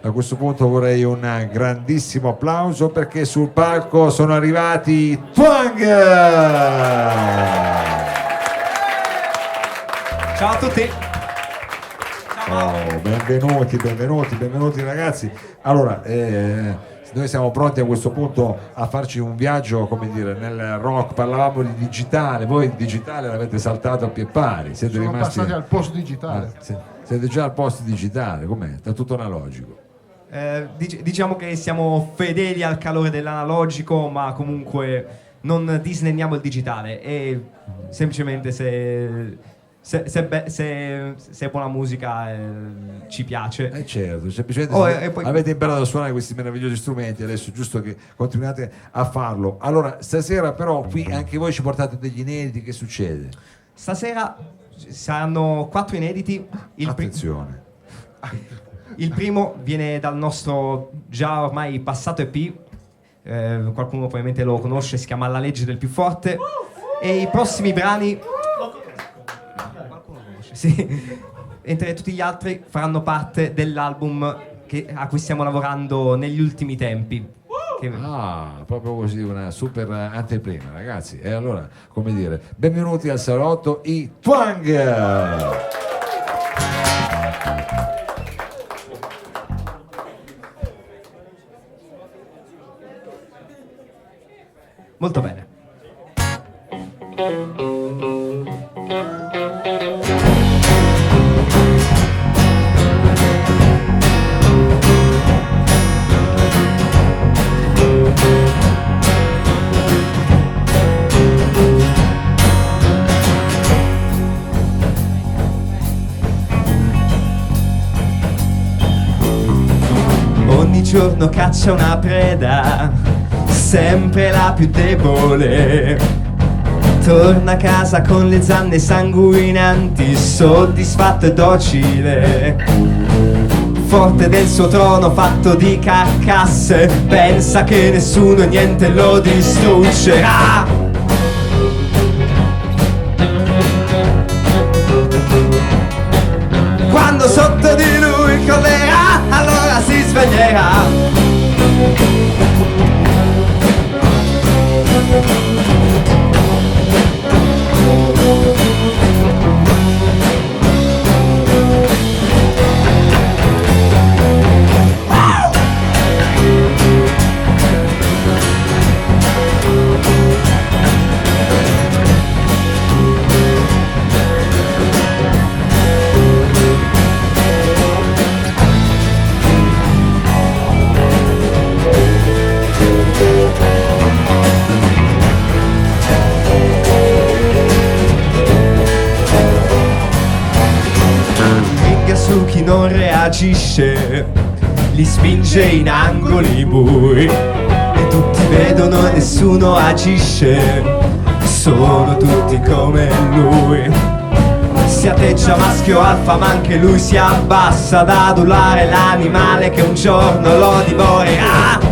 A questo punto vorrei un grandissimo applauso perché sul palco sono arrivati Twang! Ciao a tutti. Oh, benvenuti ragazzi. Allora, noi siamo pronti a questo punto a farci un viaggio, come dire, nel rock. Parlavamo di digitale, voi il digitale l'avete saltato a pie pari, siete Sono rimasti passati al post digitale. siete già al post digitale, com'è? È tutto analogico. Diciamo che siamo fedeli al calore dell'analogico, ma comunque non disdegniamo il digitale. E semplicemente se è buona musica ci piace. Certo, semplicemente Poi... avete imparato a suonare questi meravigliosi strumenti, adesso è giusto che continuate a farlo. Allora, stasera però qui anche voi ci portate degli inediti, che succede? Stasera saranno 4 inediti. Attenzione. Il primo viene dal nostro già ormai passato EP, qualcuno probabilmente lo conosce, si chiama La legge del più forte, e i prossimi brani, sì, mentre tutti gli altri faranno parte dell'album a cui stiamo lavorando negli ultimi tempi. Proprio così, una super anteprima, ragazzi. E allora, come dire, benvenuti al salotto, i Twang! Molto bene. Ogni giorno caccia una preda, sempre la più debole. Torna a casa con le zanne sanguinanti, soddisfatto e docile. Forte del suo trono fatto di carcasse, pensa che nessuno e niente lo distruggerà. Quando sotto di lui crollerà, allora si sveglierà. Su chi non reagisce, li spinge in angoli bui e tutti vedono e nessuno agisce, sono tutti come lui. Si atteggia maschio alfa ma anche lui si abbassa ad adulare l'animale che un giorno lo divorerà.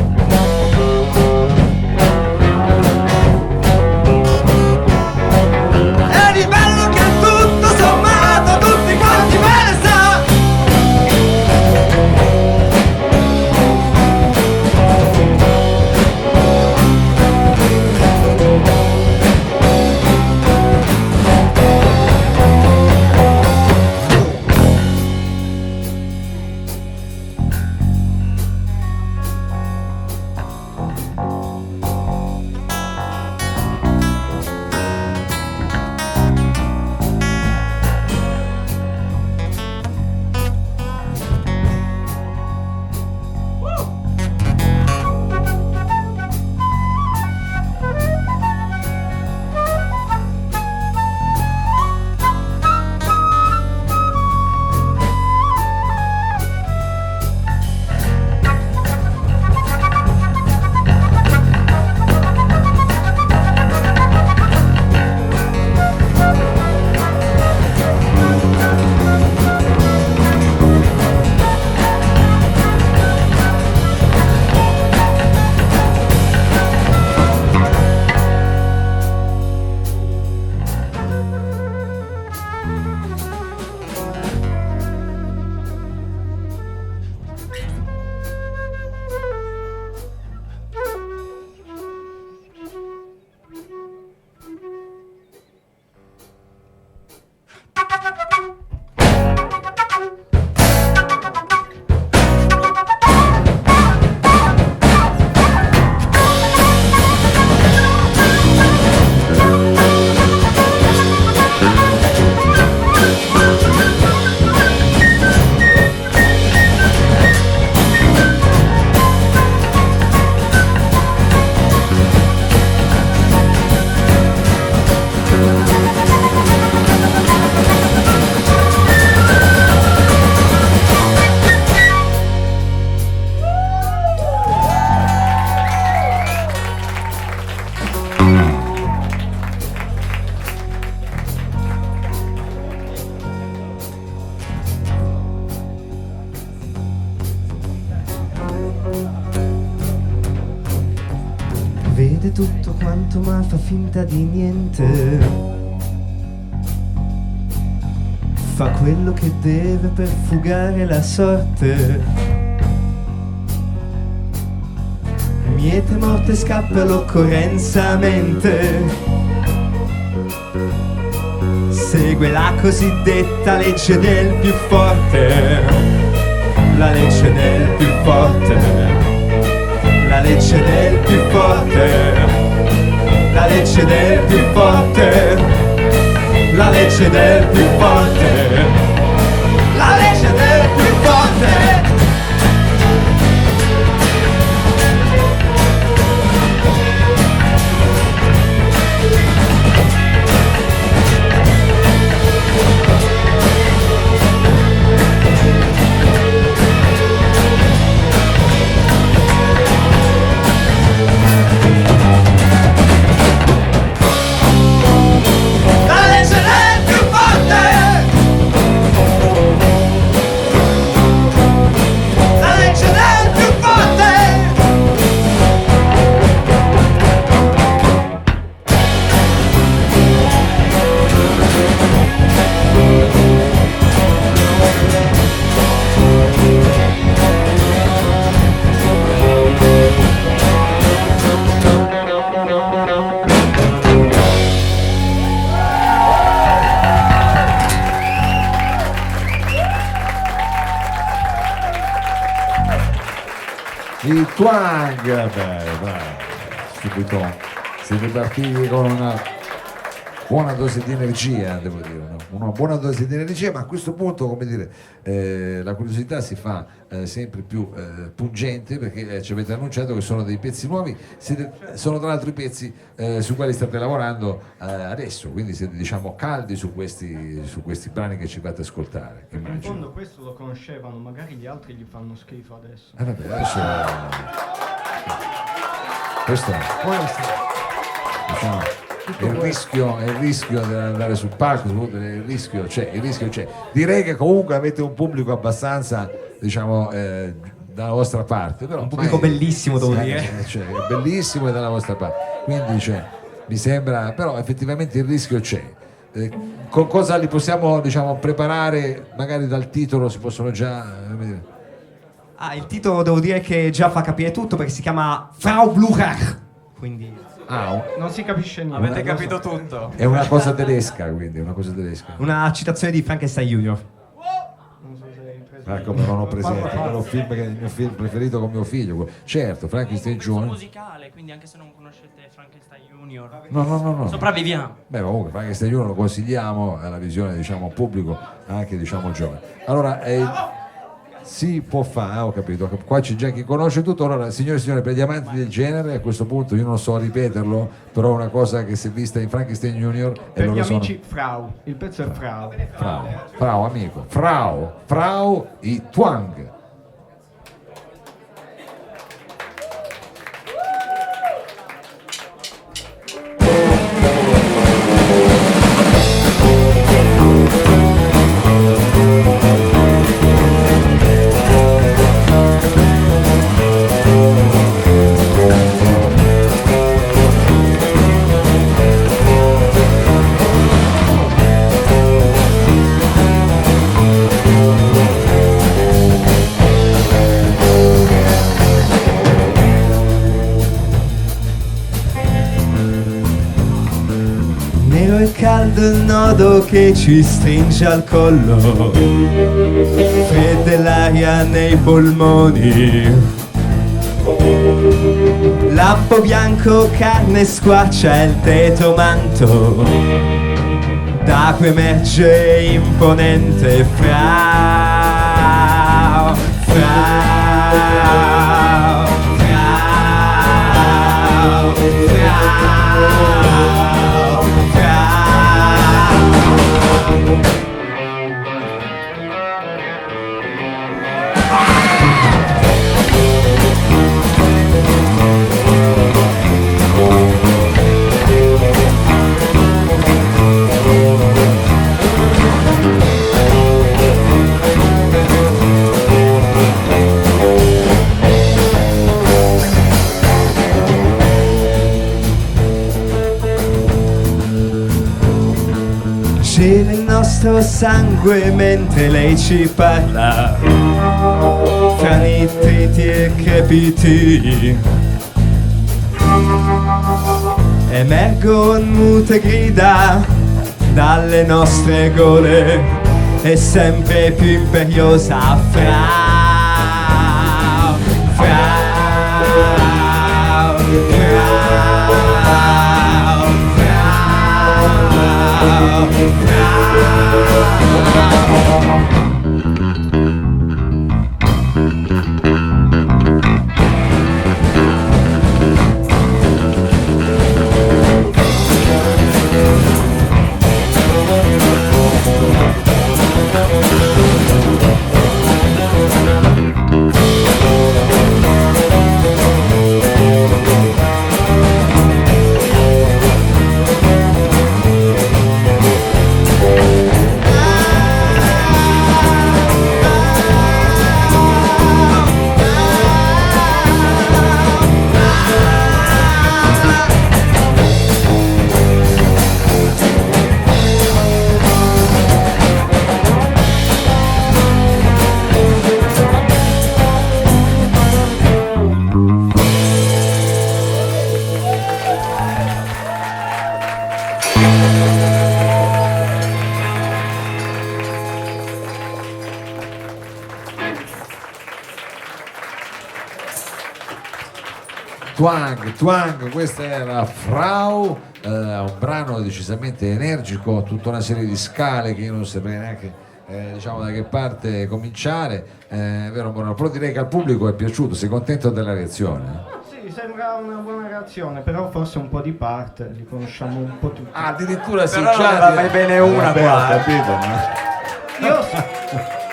Vede tutto quanto ma fa finta di niente. Fa quello che deve per fugare la sorte. Miete morte scappa all'occorrenza mente. Segue la cosiddetta legge del più forte. La legge del più forte. La legge del più forte. La legge del più forte. La legge del più forte. La legge del più forte. I Twang, beh, subito si ripartiti con una buona dose di energia, devo dire, no? Una buona dose di energia, ma a questo punto, come dire, la curiosità si fa sempre più pungente, perché ci avete annunciato che sono dei pezzi nuovi, sono tra l'altro i pezzi su quali state lavorando adesso, quindi siete, diciamo, caldi su questi brani che ci fate ascoltare. Che in fondo questo lo conoscevano, magari gli altri gli fanno schifo adesso. Vabbè, adesso questo diciamo, il rischio di andare sul palco, il rischio c'è. Direi che comunque avete un pubblico abbastanza, diciamo, dalla vostra parte, però un pubblico bellissimo, devo dire. Cioè, è bellissimo e dalla vostra parte, quindi mi sembra, però effettivamente il rischio c'è. Con cosa li possiamo, diciamo, preparare? Magari dal titolo si possono già il titolo devo dire che già fa capire tutto, perché si chiama Frau Blücher, quindi non si capisce niente. avete capito tutto. È una cosa tedesca, quindi una cosa tedesca. Una citazione di Frankenstein Junior. Non so se hai preso. Come non ho presente, è il mio film preferito con mio figlio. Certo, Frankenstein Junior. È musicale, quindi anche se non conoscete Frankenstein Junior. No. Sopravviviamo. Beh, comunque Frankenstein Junior lo consigliamo alla visione, diciamo, pubblico, anche, diciamo, giovane. Allora, si può fare, ho capito, qua c'è già chi conosce tutto. Allora, signore e signori, per gli amanti del genere, a questo punto io non so ripeterlo, però è una cosa che si è vista in Frankenstein Junior per gli amici Frau, il pezzo è Frau. Frau, amico, Frau, i Twang. Caldo il nodo che ci stringe al collo, fredda l'aria nei polmoni, lampo bianco, carne squarcia il tetro manto, da cui emerge imponente Frau, Frau, Frau, Frau. sangue mentre lei ci parla, fra nitriti e crepiti. Emergon mute grida dalle nostre gole e sempre più imperiosa Frau, Frau, Frau, Frau, Frau. Twang, questa era Frau, un brano decisamente energico, tutta una serie di scale che io non saprei neanche diciamo da che parte cominciare, vero Morano? Però direi che al pubblico è piaciuto, sei contento della reazione? Sì, sembra una buona reazione, però forse un po' di parte, li conosciamo un po' tutti. Ah, addirittura si però non ne vai bene una qua, capito?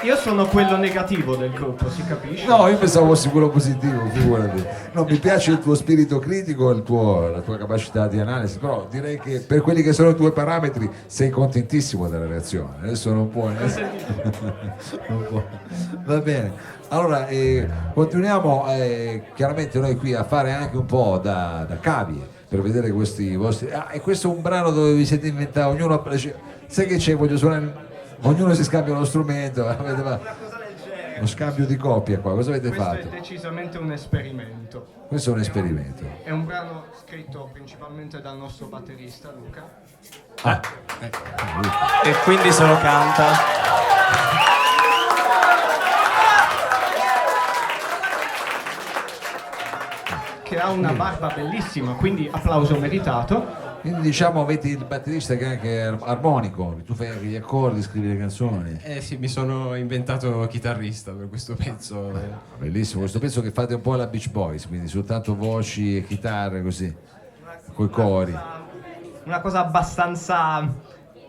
Io sono quello negativo del gruppo, si capisce? No, io pensavo fossi quello positivo, figurati. No, mi piace il tuo spirito critico e la tua capacità di analisi, però direi che per quelli che sono i tuoi parametri sei contentissimo della reazione. Adesso non puoi. Non puoi. Va bene. Allora, continuiamo chiaramente noi qui a fare anche un po' da cavie per vedere questi vostri... Ah, e questo è un brano dove vi siete inventati, ognuno... Sai che c'è? Voglio suonare... Ognuno si scambia uno strumento, uno scambio di coppia qua, cosa avete fatto? Questo è decisamente un esperimento. Questo è un esperimento. È un brano scritto principalmente dal nostro batterista Luca. E quindi se lo canta. Che ha una barba bellissima, quindi applauso meritato. Quindi diciamo avete il batterista che è anche armonico, tu fai anche gli accordi, scrivi le canzoni. Sì, mi sono inventato chitarrista per questo pezzo. Bellissimo, questo pezzo che fate un po' alla Beach Boys, quindi soltanto voci e chitarre così, coi cori. Una cosa abbastanza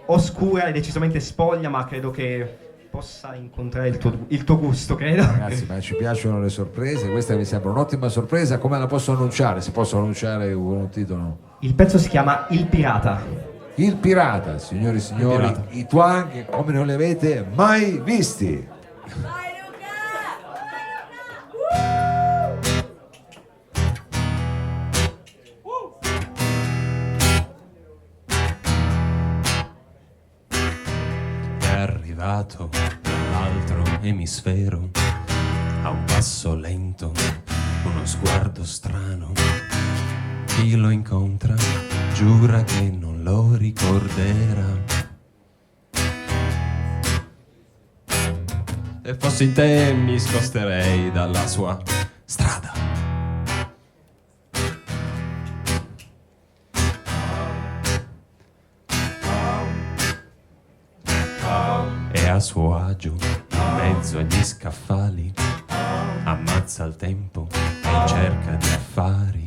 oscura e decisamente spoglia, ma credo che possa incontrare il tuo gusto, credo. Ragazzi, ma ci piacciono le sorprese, questa mi sembra un'ottima sorpresa. Come la posso annunciare? Si posso annunciare un titolo? Il pezzo si chiama Il Pirata. Il Pirata, signori e signori, i Twang come non li avete mai visti. È arrivato dall'altro emisfero, a un passo lento, uno sguardo strano. Chi lo incontra giura che non lo ricorderà. Se fossi in te mi sposterei dalla sua strada. È a suo agio, in mezzo agli scaffali, ammazza il tempo e in cerca di affari.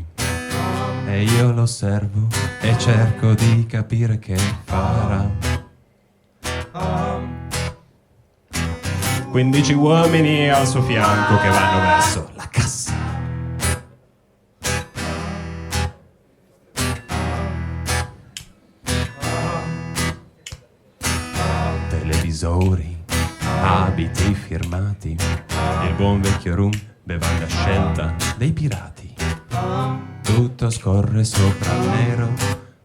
E io lo osservo e cerco di capire che farà. 15 uomini al suo fianco che vanno verso la cassa. Televisori, abiti firmati, il buon vecchio rum, bevanda scelta dei pirati. Tutto scorre sopra il nero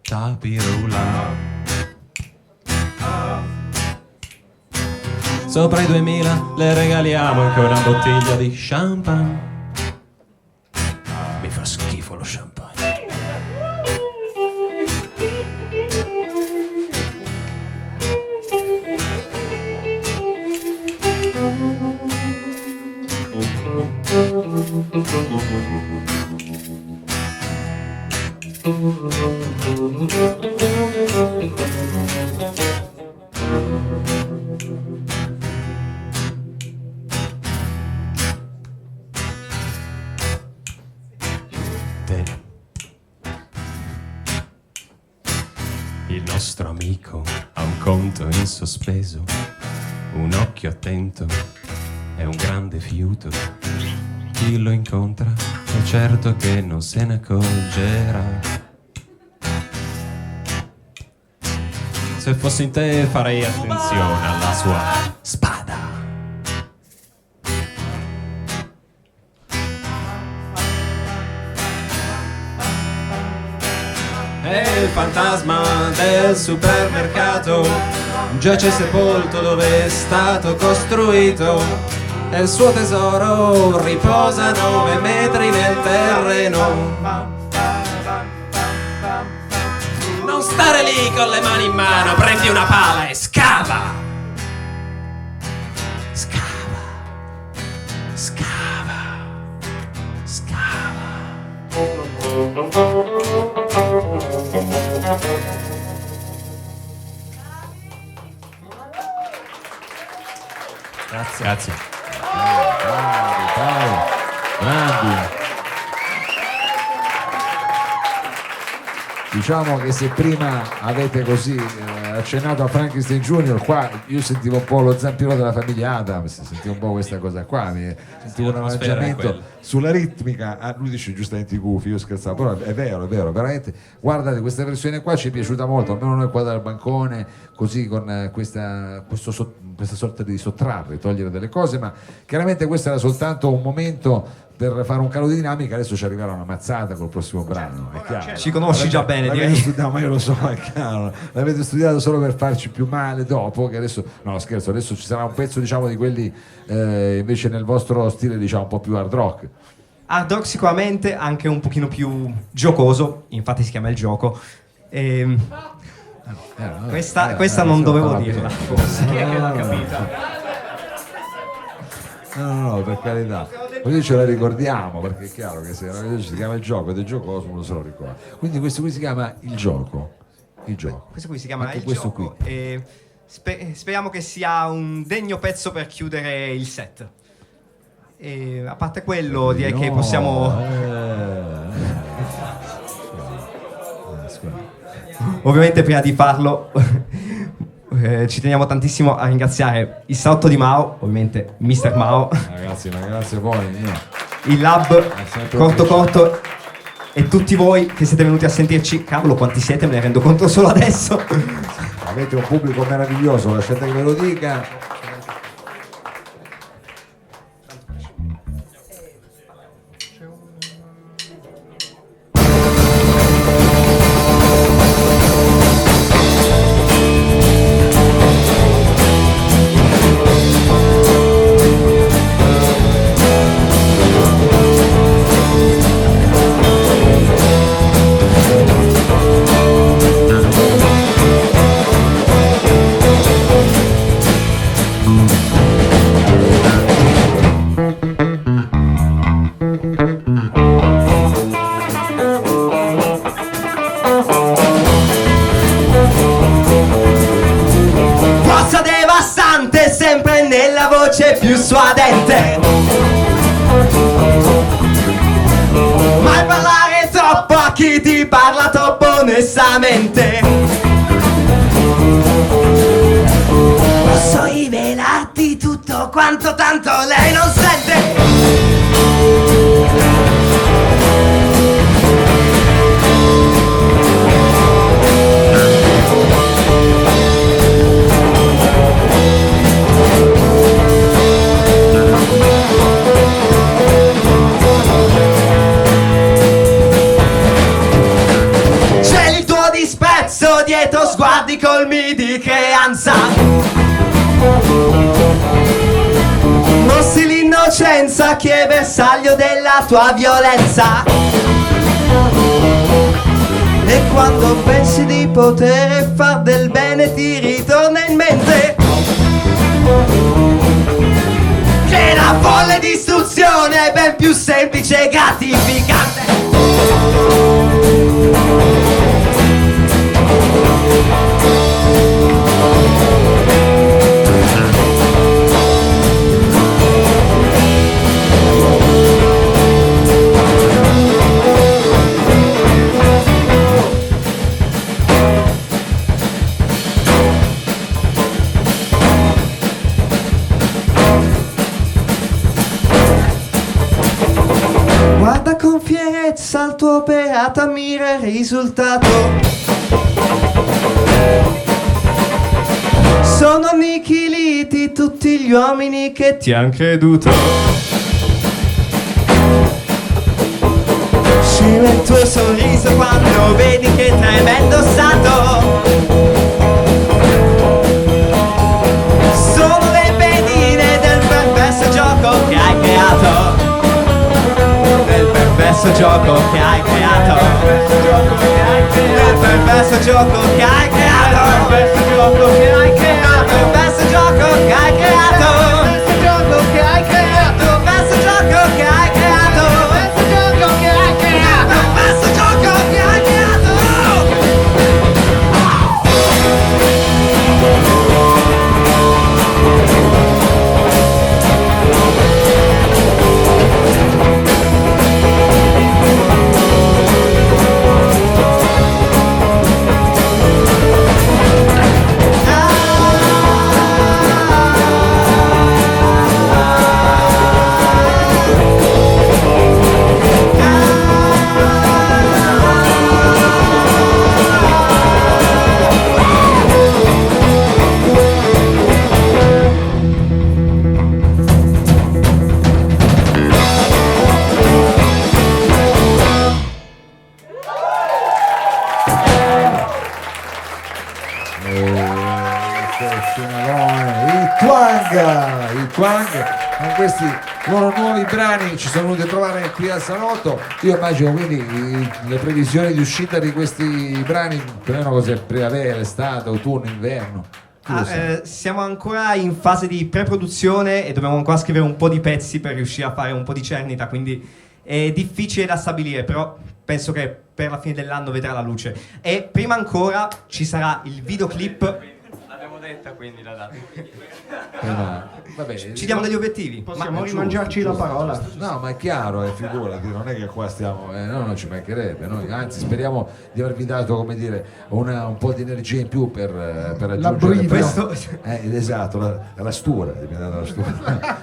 tapirula. sopra i 2000 le regaliamo anche una bottiglia di champagne. Mi fa schifo lo champagne. Te, il nostro amico, ha un conto in sospeso, un occhio attento e un grande fiuto. Chi lo incontra è certo che non se ne accorgerà. Se fossi in te farei attenzione alla sua spada. E il fantasma del supermercato giace sepolto dove è stato costruito, e il suo tesoro riposa 9 metri nel terreno. Non stare lì con le mani in mano, prendi una pala e scava. Scava. Scava. Scava. Grazie. Grazie. Grandi. Diciamo che se prima avete così accennato a Frankenstein Junior, qua io sentivo un po' lo zampino della famiglia Adams, sentivo un po' questa cosa qua, sentivo un arrangiamento sulla ritmica. Lui dice giustamente i gufi, io scherzavo, però è vero, veramente. Guardate, questa versione qua ci è piaciuta molto, almeno noi qua dal bancone, così con questa sorta di sottrarre, togliere delle cose, ma chiaramente questo era soltanto un momento per fare un calo di dinamica. Adesso ci arriverà una mazzata col prossimo brano, è chiaro. Ci conosci già bene, direi. No, ma io lo so, è chiaro. L'avete studiato solo per farci più male dopo, che adesso, no scherzo, adesso ci sarà un pezzo, diciamo, di quelli invece nel vostro stile, diciamo, un po' più hard rock. Hard rock sicuramente, anche un pochino più giocoso, infatti si chiama Il Gioco. Questa non dovevo dirla, forse. Chi è che l'ha capita? No, per carità. Così ce la ricordiamo, perché è chiaro che se si chiama Il Gioco ed è giocoso uno se lo ricorda. Quindi questo qui si chiama Il Gioco. Il Gioco. Questo qui si chiama anche Il questo Gioco. qui. E speriamo che sia un degno pezzo per chiudere il set. E a parte quello, direi che possiamo. Ovviamente prima di farlo ci teniamo tantissimo a ringraziare il salotto di Mao, ovviamente Mr. Mao, Ragazzi, ma grazie a voi. il Lab, Corto e tutti voi che siete venuti a sentirci. Cavolo, quanti siete, me ne rendo conto solo adesso. Avete un pubblico meraviglioso, lasciate che ve lo dica. Più suadente, mai parlare troppo a chi ti parla troppo onestamente. Posso rivelarti tutto quanto tanto lei non sente. Dietro sguardi colmi di creanza, Mostri l'innocenza che è bersaglio della tua violenza. E quando pensi di poter far del bene ti ritorna in mente che la folle distruzione è ben più semplice e gratificante. Guarda con fierezza il tuo operato, ammira il risultato. Sono annichiliti tutti gli uomini che ti han creduto. Scema il tuo sorriso quando vedi che tremendo stato. Sono le pedine del perverso gioco che hai creato. Del perverso gioco che hai creato. Del perverso gioco che hai creato. Del perverso gioco che hai creato. Del perverso gioco che hai creato. Del perverso gioco che hai creato. Del perverso gioco che hai creato. Del perverso gioco che hai creato. Del perverso gioco che hai creato. I Twang con questi loro nuovi brani ci sono venuti a trovare qui al salotto. Io immagino quindi le previsioni di uscita di questi brani più o meno cos'è, primavera, estate, autunno, inverno. Siamo ancora in fase di pre-produzione e dobbiamo ancora scrivere un po' di pezzi per riuscire a fare un po' di cernita, quindi è difficile da stabilire, però penso che per la fine dell'anno vedrà la luce. E prima ancora ci sarà il videoclip. L'abbiamo detta, quindi la data. Vabbè, Ci diamo degli obiettivi. Possiamo rimangiarci la parola. No, ma è chiaro, figurati, non è che qua stiamo, no, non ci mancherebbe, noi anzi speriamo di avervi dato, come dire, un po' di energia in più per raggiungere questo. Esatto, la stura, la stura.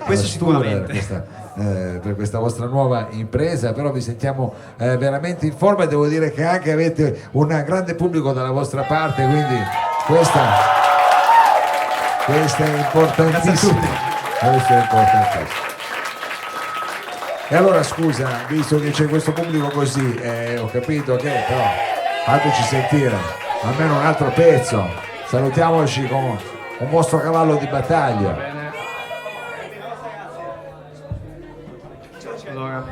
Questo sicuramente. Per questa vostra nuova impresa, però vi sentiamo veramente in forma e devo dire che anche avete un grande pubblico dalla vostra parte, quindi questa è importantissimo. Questo è importantissimo. E allora scusa, visto che c'è questo pubblico così, ho capito che però fateci sentire almeno un altro pezzo, salutiamoci con un vostro cavallo di battaglia. Allora,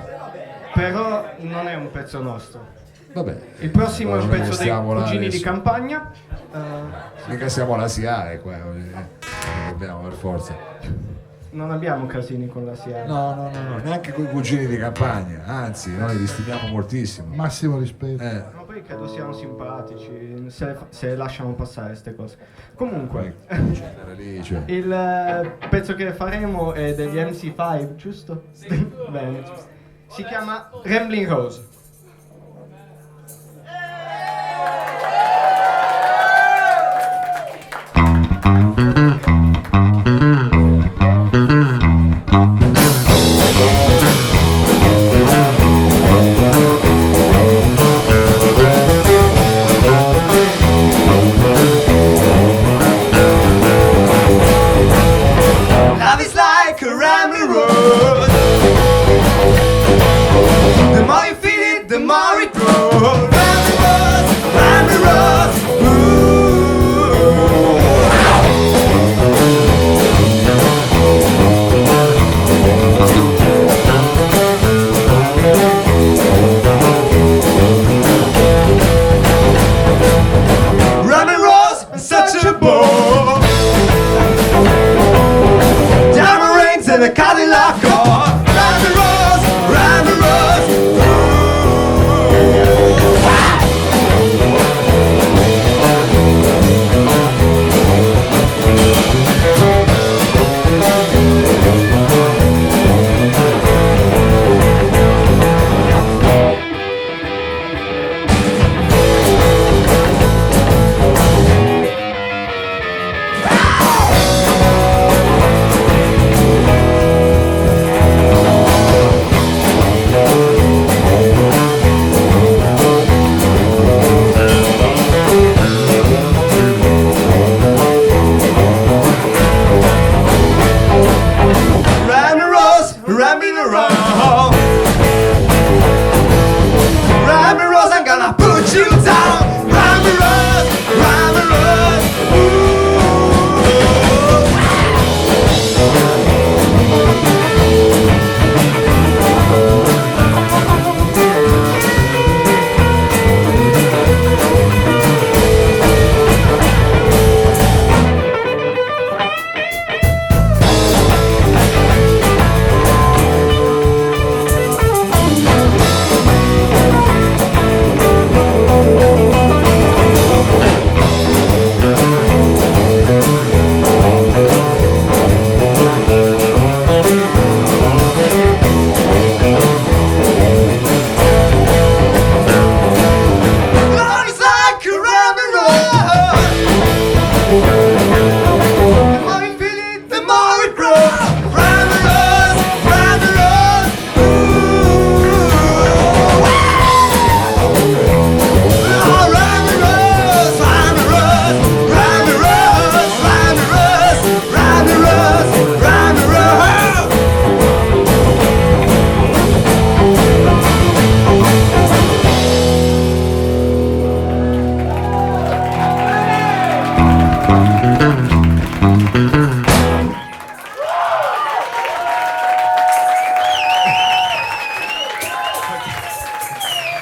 però non è un pezzo nostro. Vabbè, Il prossimo è un pezzo dei siamo là Cugini adesso. di Campagna. Mica siamo la SIAE qua, dobbiamo per forza. Non abbiamo casini con la SIAE. No, neanche con i Cugini di Campagna, anzi noi li stimiamo moltissimo. Massimo rispetto. Ma poi credo siano simpatici se lasciano passare queste cose. Comunque, Lì, cioè. il pezzo che faremo è degli MC5, giusto? Bene. Si chiama Rambling Rose. Love is like a rambling road. The more you feel it,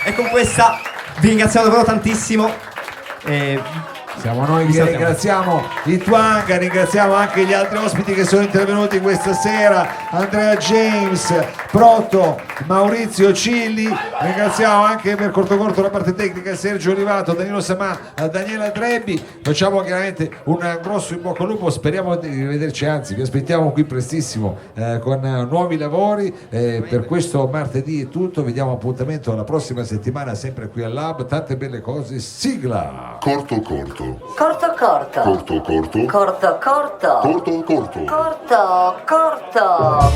E con questa vi ringraziamo davvero tantissimo. Siamo noi Vi che salutiamo. ringraziamo i Twanga, ringraziamo anche gli altri ospiti che sono intervenuti questa sera, Andrea James, Proto, Maurizio Cilli, ringraziamo anche per corto la parte tecnica Sergio Olivato, Danilo Samà, Daniela Trebbi, facciamo chiaramente un grosso in bocca al lupo, speriamo di rivederci, anzi vi aspettiamo qui prestissimo con nuovi lavori. Per questo martedì è tutto, vi diamo appuntamento alla prossima settimana sempre qui al Lab, tante belle cose, sigla! Corto corto. Corto corto. Corto corto. Corto corto. Corto corto. Corto corto.